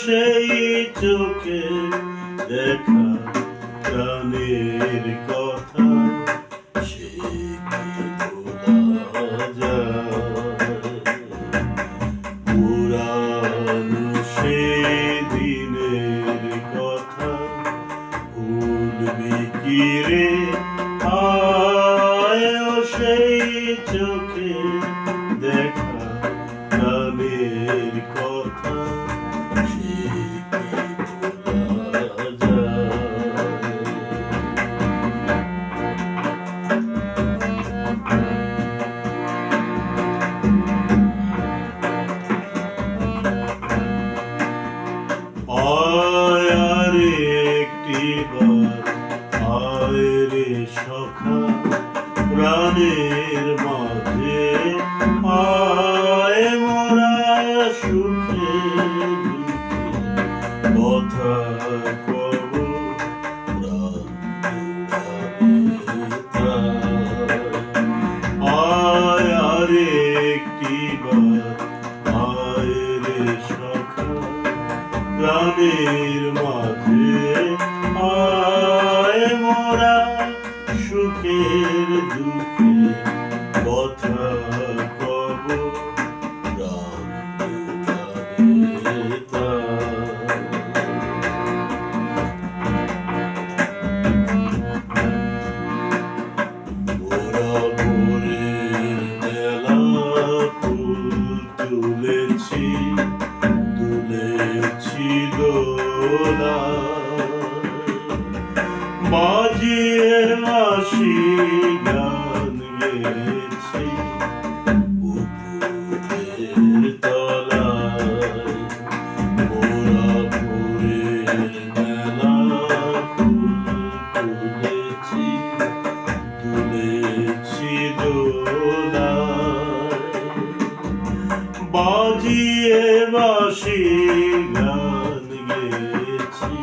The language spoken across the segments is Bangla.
সেই চোখে দেখা প্রাণের কথা সে কি ভোলা যায়? পুরানো সেই দিনের কথা ভুলবি কি রে? আয় সেই চোখে দেখা প্রাণের কথা সে কি ভোলা যায়? আয় আর একটিবার আয় রে সখা প্রাণের মাঝে আয় মোরা সুখে দুঃখে কথা কব আয় আর একটিবার আয় রে সখা প্রাণের মাঝে আয় মোরা সুখের দুঃখে কথা কব মোরা ভোরের বেলা ফুল তুলেছি দোলা বাজিয়ে বাঁশি গান গেয়েছি পুকুরের তলায়। মোরা ভোরের বেলা ফুল তুলেছি দোলায় বাজিয়ে বাঁশি গান গেয়েছি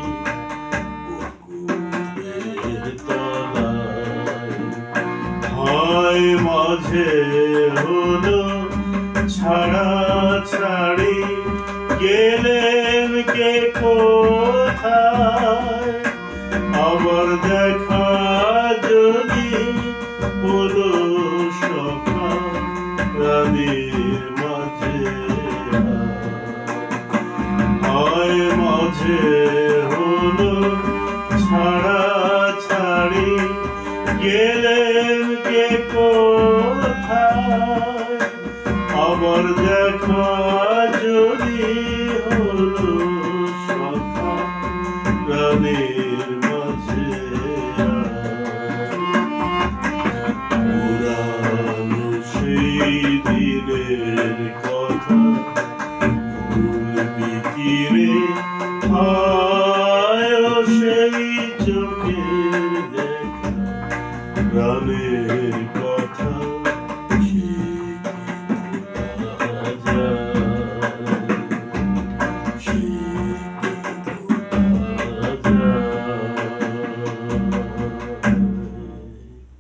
পুকুরের তলায়। হায় মাঝে হলো ছাড়া ছাড়ি গেলেন কে কোথায়? আবার দেখা যদি হলো সখা প্রাণের মাঝে আয় মাঝে হলো ছাড়া ছাড়ি গেলেন কে কোথায়? আবার দেখা যদি হলো সখা প্রাণের মাঝে পুরানো সেই দিনের কথা